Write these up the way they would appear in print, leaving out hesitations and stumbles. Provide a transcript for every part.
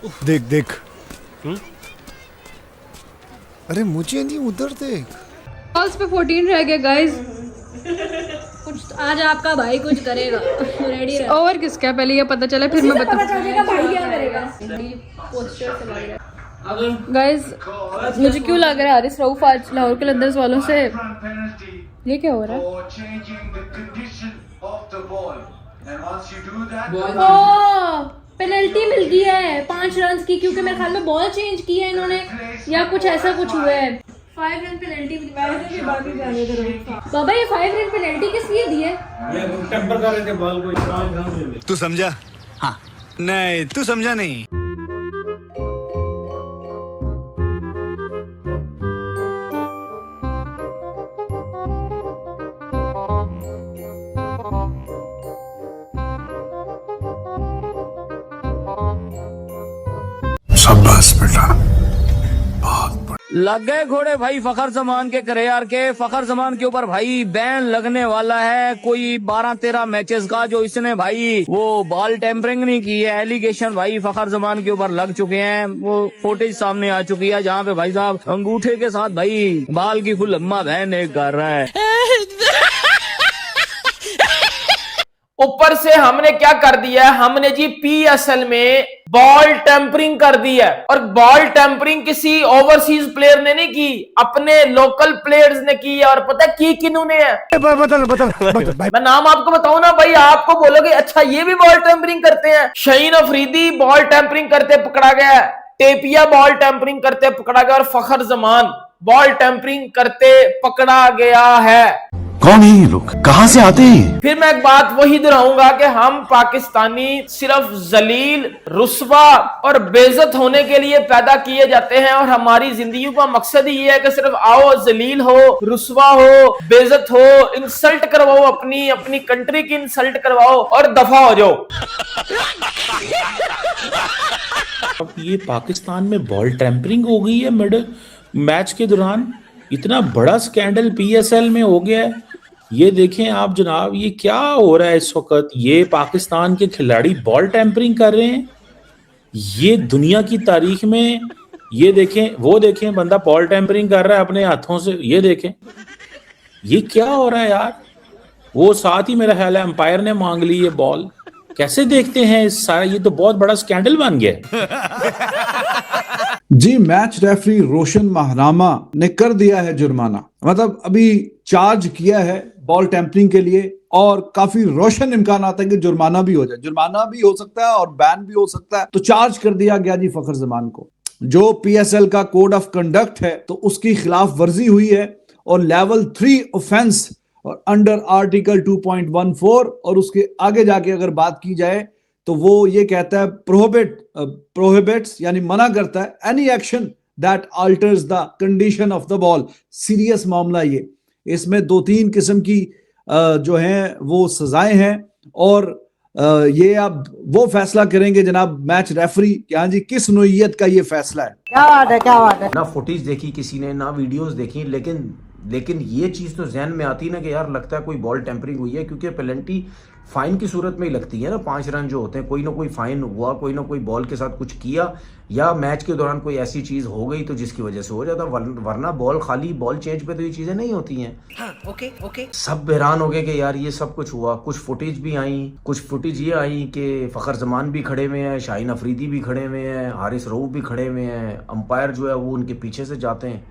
देख देख। अरे मुझे नहीं, उधर देख। बॉल्स पे 14 रह गया गाइस। कुछ आज आपका भाई कुछ करेगा। रेडी रह। ओवर किसका है पहले ये पता चला, फिर मैं पता चल जाएगा भाई क्या करेगा। पोस्टर से लग रहा है गाइस। मुझे क्यों लग रहा है हारिस रऊफ आज लाहौर कलंदर्स वालों से ये क्या हो रहा है। पेनल्टी मिल गई है 5 रन की, क्योंकि मेरे ख्याल में बॉल चेंज की है इन्होंने या कुछ ऐसा कुछ हुआ है। 5 रन पेनल्टी बाबा, ये 5 रन पेनल्टी किस लिए दी है? टेम्पर कर रहे थे बॉल को। तू समझा? हाँ। नहीं तू समझा नहीं। शाबाश बेटा, लग गए घोड़े भाई फखर जमान के करेयार के। फखर जमान के ऊपर भाई बैन लगने वाला है कोई 12-13 मैचेस का, जो इसने भाई वो बॉल टेम्परिंग नहीं की है। एलिगेशन भाई फखर जमान के ऊपर लग चुके हैं। वो फुटेज सामने आ चुकी है जहाँ पे भाई साहब अंगूठे के साथ भाई बाल की फुल लम्मा बहन एक कर रहा है। ऊपर से हमने क्या कर दिया है, हमने जी पीएसएल में बॉल टेम्परिंग कर दी है। और बॉल टेम्परिंग किसी ओवरसीज प्लेयर ने नहीं की, अपने लोकल प्लेयर्स ने की है। और पता है की किन्होंने है? बता मैं नाम आपको बताऊं ना भाई, आपको बोलोगे अच्छा ये भी बॉल टेम्परिंग करते हैं। शाहीन अफरीदी बॉल टेम्परिंग करते पकड़ा गया है, टेपिया बॉल टेम्परिंग करते पकड़ा गया, और फखर जमान बॉल टेम्परिंग करते पकड़ा गया है। कौन है ये लोग, कहां से आते हैं? फिर मैं एक बात वही दोहराऊंगा कि हम पाकिस्तानी सिर्फ जलील, रुस्वा और बेइज्जत होने के लिए पैदा किए जाते हैं। और हमारी जिंदगी का मकसद ही ये है कि सिर्फ आओ, जलील हो, रुस्वा हो, बेइज्जत हो, इंसल्ट करवाओ, अपनी कंट्री की इंसल्ट करवाओ और दफा हो जाओ। अब ये पाकिस्तान में बॉल टेम्परिंग हो गई है मिड मैच के दौरान। इतना बड़ा स्कैंडल पीएसएल में हो गया है। ये देखें आप जनाब, ये क्या हो रहा है इस वक्त। ये पाकिस्तान के खिलाड़ी बॉल टेम्परिंग कर रहे हैं। ये दुनिया की तारीख में, ये देखें, वो देखें, बंदा बॉल टेम्परिंग कर रहा है अपने हाथों से। ये देखें, ये क्या हो रहा है यार। वो साथ ही मेरा ख्याल है अंपायर ने मांग ली ये बॉल। कैसे देखते हैं इस सारा, ये तो बहुत बड़ा स्कैंडल बन गया है। जी, मैच रेफरी रोशन महरामा ने कर दिया है जुर्माना। मतलब अभी चार्ज किया है बॉल टेम्परिंग के लिए, और काफी रोशन इम्कान आता है कि जुर्माना भी हो जाए। जुर्माना भी हो सकता है और बैन भी हो सकता है। तो चार्ज कर दिया गया जी फखर जमान को। जो पीएसएल का कोड ऑफ कंडक्ट है तो उसकी खिलाफ वर्जी हुई है, और लेवल 3 ऑफेंस और अंडर आर्टिकल 2.14, और उसके आगे जाके अगर बात की जाए तो वो ये कहता है प्रोहिबिट्स यानी मना करता है any action that altars the condition of the ball. Serious मामला ये। इसमें 2-3 किस्म की जो हैं वो सजाएं हैं, और ये अब वो फैसला करेंगे जनाब मैच रेफरी कि हाँ जी किस नोयत का ये फैसला है। क्या बात है। ना फुटेज देखी किसी ने, ना वीडियोस देखी, लेकिन ये चीज तो जहन में आती ना कि यार लगता है कोई बॉल टेम्परिंग हुई है, क्योंकि पेनल्टी फाइन की सूरत में ही लगती है ना। 5 रन जो होते हैं, कोई ना कोई फाइन हुआ, कोई ना कोई बॉल के साथ कुछ किया, या मैच के दौरान कोई ऐसी चीज हो गई तो जिसकी वजह से हो जाता। वरना बॉल खाली बॉल चेंज पे तो ये चीजें नहीं होती हैं। हाँ, ओके। सब हैरान हो गए कि यार ये सब कुछ हुआ। कुछ फुटेज भी आई, कुछ फुटेज ये आई कि फखर जमान भी खड़े हुए हैं, शाहीन अफरीदी भी खड़े हुए हैं, हारिस रऊफ भी खड़े हुए हैं, अंपायर जो है वो उनके पीछे से जाते हैं।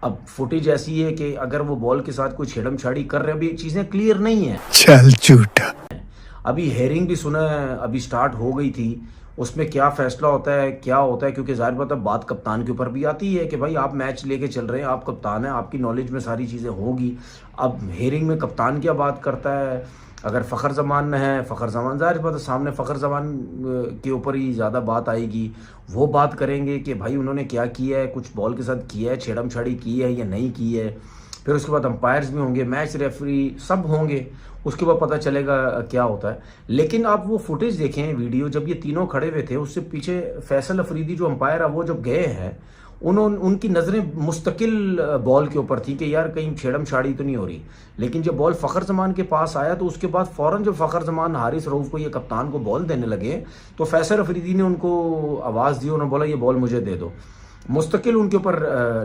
अब फुटेज ऐसी है कि अगर वो बॉल के साथ कोई छेड़म छाड़ी कर रहे हैं, अभी चीजें क्लियर नहीं है। चल झूठा। अभी हेयरिंग भी सुना है, अभी स्टार्ट हो गई थी। उसमें क्या फैसला होता है, क्या होता है, क्योंकि जाहिर बात कप्तान के ऊपर भी आती है कि भाई आप मैच लेके चल रहे हैं, आप कप्तान हैं, आपकी नॉलेज में सारी चीज़ें होगी। अब हेयरिंग में कप्तान क्या बात करता है। अगर फ़खर जमान है, फ़खर जमान जाहिर बात है सामने फ़खर जमान के ऊपर ही ज़्यादा बात आएगी। वो बात करेंगे कि भाई उन्होंने क्या किया है, कुछ बॉल के साथ किया है, छेड़म छाड़ी की है या नहीं की है। फिर उसके बाद अंपायर्स भी होंगे, मैच रेफरी सब होंगे, उसके बाद पता चलेगा क्या होता है। लेकिन आप वो फुटेज देखें, वीडियो, जब ये तीनों खड़े हुए थे, उससे पीछे फैसल अफरीदी जो अंपायर है वो जब गए हैं, उनकी नजरें मुस्तकिल बॉल के ऊपर थी कि यार कहीं छेड़म छाड़ी तो नहीं हो रही। लेकिन जब बॉल फखर जमान के पास आया तो उसके बाद फौरन जब फखर जमान हारिस रऊफ को, ये कप्तान को बॉल देने लगे, तो फैसल अफरीदी ने उनको आवाज़ दी, उन्होंने बोला ये बॉल मुझे दे दो। मुस्तकिल उनके ऊपर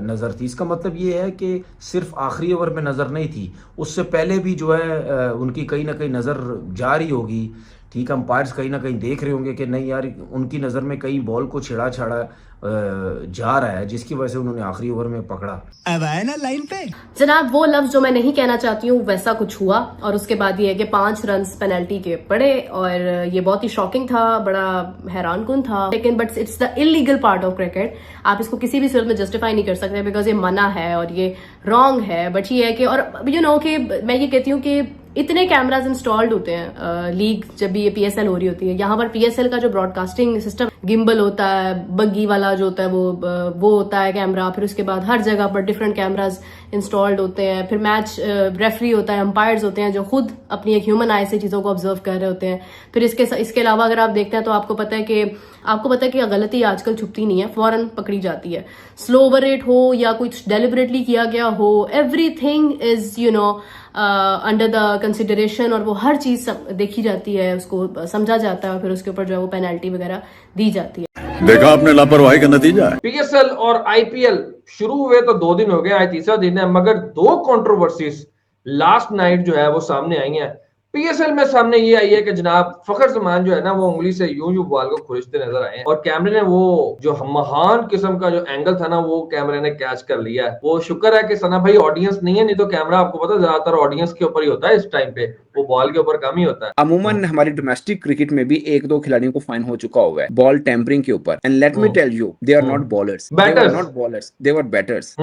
नज़र थी। इसका मतलब ये है कि सिर्फ आखिरी ओवर में नज़र नहीं थी, उससे पहले भी जो है उनकी कहीं ना कहीं नज़र जा रही होगी। ठीक, अंपायर्स कहीं ना कहीं देख रहे होंगे कि नहीं यार, उनकी नज़र में कहीं बॉल को छेड़ा छाड़ा जा रहा है, जिसकी वजह से उन्होंने आखिरी ओवर में पकड़ा। अब आए ना लाइन पे। जनाब, वो लफ्ज जो मैं नहीं कहना चाहती हूँ वैसा कुछ हुआ, और उसके बाद ये है कि 5 रन पेनल्टी के पड़े, और ये बहुत ही शॉकिंग था, बड़ा हैरानकुन था। लेकिन but it's the illegal part of cricket, आप इसको किसी भी सूरत में जस्टिफाई नहीं कर सकते, बिकॉज ये मना है और ये रॉन्ग है। बट ये है कि, और यू नो कि मैं ये कहती हूँ कि इतने कैमराज इंस्टॉल्ड होते हैं लीग जब भी ये पीएसएल हो रही होती है, यहाँ पर पीएसएल का जो ब्रॉडकास्टिंग सिस्टम, गिम्बल होता है, बग्गी वाला जो होता है वो होता है कैमरा, फिर उसके बाद हर जगह पर डिफरेंट कैमराज इंस्टॉल्ड होते हैं, फिर मैच रेफरी होता है, अंपायर्स होते हैं जो खुद अपनी एक ह्यूमन आई से चीजों को ऑब्जर्व कर रहे होते हैं। फिर इसके अलावा अगर आप देखते हैं तो आपको पता है कि गलती आजकल छुपती नहीं है, फौरन पकड़ी जाती है। स्लो ओवर रेट हो या कुछ डेलिबरेटली किया गया हो, everything is you know under the consideration, और वो हर चीज देखी जाती है, उसको समझा जाता है, और फिर उसके ऊपर जो है वो पेनल्टी वगैरह दी जाती है। देखा आपने लापरवाही का नतीजा है। पीएसएल और आईपीएल शुरू हुए तो 2 दिन हो गए, आज तीसरा दिन है, मगर 2 कंट्रोवर्सीज लास्ट नाइट जो है वो सामने आई हैं। पीएसएल में सामने ये आई है कि जनाब फखर जमान जो है ना, वो उंगली से यूं बॉल को खुरचते नजर आए हैं, और कैमरे ने वो जो महान किस्म का जो एंगल था ना, वो कैमरे ने कैच कर लिया है। वो शुक्र है कि सना भाई ऑडियंस नहीं है, नहीं तो कैमरा आपको पता ज्यादातर ऑडियंस के ऊपर ही होता है इस टाइम पे, वो बॉल के ऊपर कम ही होता है। अमूमन हमारी डोमेस्टिक क्रिकेट में भी 1-2 खिलाड़ियों को फाइन हो चुका हुआ है बॉल टेम्परिंग के ऊपर, and let me tell you, they are not bowlers, they were not bowlers, they were batters.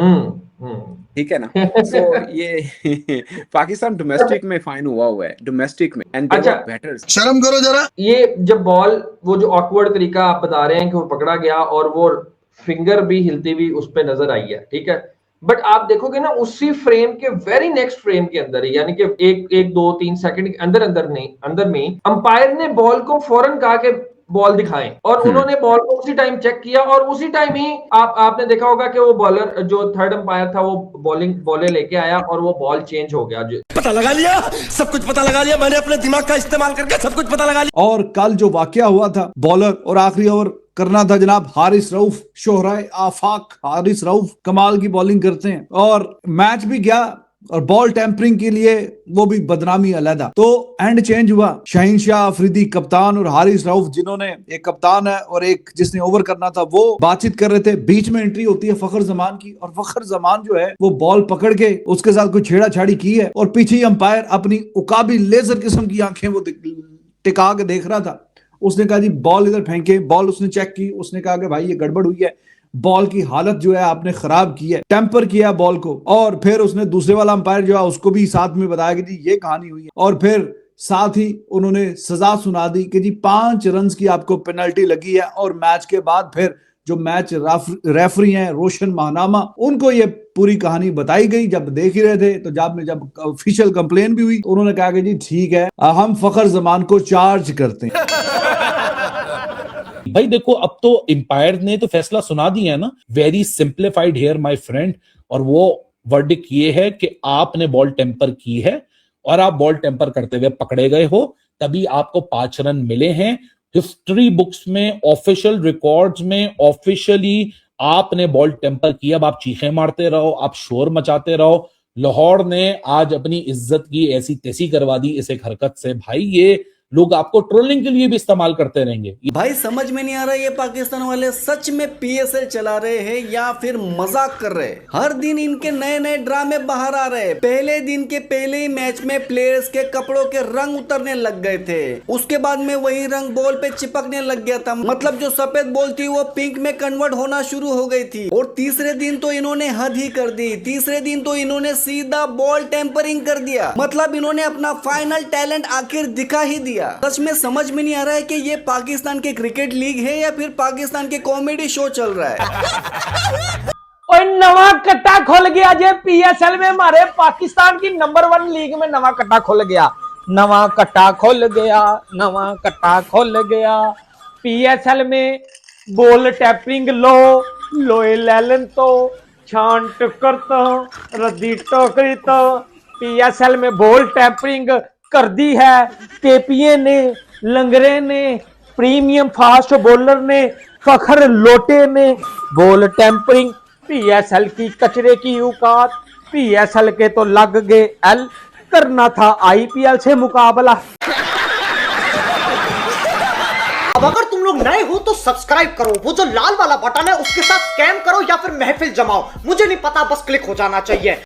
ठीक है ना? सो ये पाकिस्तान डोमेस्टिक में फाइन हुआ है, डोमेस्टिक में, एंड दे वर बैटर्स। शर्म करो जरा। ये जब बॉल, वो जो ऑकवर्ड तरीका आप बता रहे हैं कि वो पकड़ा गया और वो फिंगर भी हिलती हुई उस पे नजर आई है, ठीक है, बट आप देखोगे ना उसी फ्रेम के वेरी नेक्स्ट फ्रेम के अंदर ही, यानी कि एक 2-3 सेकंड के अंदर में अंपायर ने बॉल को फौरन कहा कि बॉल दिखाएं, और उन्होंने बॉल को उसी टाइम चेक किया, और उसी टाइम ही आपने देखा होगा कि वो बॉलर जो थर्ड अंपायर था वो बॉलें लेके आया और वो बॉल चेंज हो गया। पता लगा लिया, सब कुछ पता लगा लिया, मैंने अपने दिमाग का इस्तेमाल करके सब कुछ पता लगा लिया। और कल जो वाकया हुआ था, बॉलर और आखिरी ओवर करना था जनाब हारिस रऊफ, शोहराए आफाक हारिस रऊफ कमाल की बॉलिंग करते हैं, और मैच भी गया, और बॉल टेम्परिंग के लिए वो भी बदनामी अलहदा। तो एंड चेंज हुआ, शाहीन शाह अफरीदी कप्तान और हारिस रऊफ, जिन्होंने, एक कप्तान है और एक जिसने ओवर करना था, वो बातचीत कर रहे थे। बीच में एंट्री होती है फखर जमान की, और फखर जमान जो है वो बॉल पकड़ के उसके साथ कोई छेड़ा छाड़ी की है, और पीछे ही अंपायर अपनी उकाबी लेजर किस्म की आंखें वो टिका के देख रहा था। उसने कहा जी बॉल इधर फेंके, बॉल उसने चेक की, उसने कहा कि भाई ये गड़बड़ हुई है, बॉल की हालत जो है आपने खराब की है, टेम्पर किया बॉल को। और फिर उसने दूसरे वाला अंपायर जो है उसको भी साथ में बताया कि जी ये कहानी हुई है, और फिर साथ ही उन्होंने सजा सुना दी कि जी 5 रन की आपको पेनल्टी लगी है। और मैच के बाद फिर जो मैच रेफरी हैं रोशन महानामा, उनको ये पूरी कहानी बताई गई। जब देख ही रहे थे तो जब ऑफिशियल कंप्लेन भी हुई, उन्होंने कहा कि जी ठीक है, हम फखर जमान को चार्ज करते हैं। भाई देखो, अब तो एम्पायर ने तो फैसला सुना दिया है ना, very simplified here my friend, और वो वर्डिक्ट ये है कि आपने बॉल टेम्पर की है और आप बॉल टेम्पर करते हुए पकड़े गए हो, तभी आपको 5 रन मिले हैं। हिस्ट्री बुक्स में, ऑफिशियल रिकॉर्ड्स में, ऑफिशियली आपने बॉल टेम्पर किया। अब आप चीखें मारते रहो, आप शोर मचाते रहो। लाहौर ने आज अपनी इज्जत की ऐसी तैसी करवा दी इस एक हरकत से। भाई ये लोग आपको ट्रोलिंग के लिए भी इस्तेमाल करते रहेंगे। भाई समझ में नहीं आ रहा ये पाकिस्तान वाले सच में पीएसएल चला रहे हैं या फिर मजाक कर रहे हैं। हर दिन इनके नए नए ड्रामे बाहर आ रहे हैं। पहले दिन के पहले ही मैच में प्लेयर्स के कपड़ों के रंग उतरने लग गए थे, उसके बाद में वही रंग बॉल पे चिपकने लग गया था, मतलब जो सफेद बॉल थी वो पिंक में कन्वर्ट होना शुरू हो गई थी। और तीसरे दिन तो इन्होंने हद ही कर दी, तीसरे दिन तो इन्होंने सीधा बॉल टेम्परिंग कर दिया, मतलब इन्होंने अपना फाइनल टैलेंट आखिर दिखा ही दिया। सच में समझ में नहीं आ रहा है कि ये पाकिस्तान के क्रिकेट लीग है या फिर पाकिस्तान के कॉमेडी शो चल रहा है। और नवा कट्टा खुल गया जे पीएसएल में, हमारे पाकिस्तान की नंबर 1 लीग में नवा कट्टा खुल गया, नवा कट्टा खुल गया, नवा कट्टा खुल गया। पीएसएल में बॉल टैपिंग लोए लैलन तो छांट करता रद्दी टोकरी तो। पीएसएल में बॉल टैपिंग कर दी है केपीए ने, लंगरे ने, प्रीमियम फास्ट बॉलर ने, फखर लोटे ने। बॉल टैंपरिंग पीएसएल की कचरे की औकात, पीएसएल के तो लग गए एल, करना था आईपीएल से मुकाबला। अब अगर तुम लोग नए हो तो सब्सक्राइब करो, वो जो लाल वाला बटन है उसके साथ स्कैम करो या फिर महफिल जमाओ, मुझे नहीं पता, बस क्लिक हो जाना चाहिए।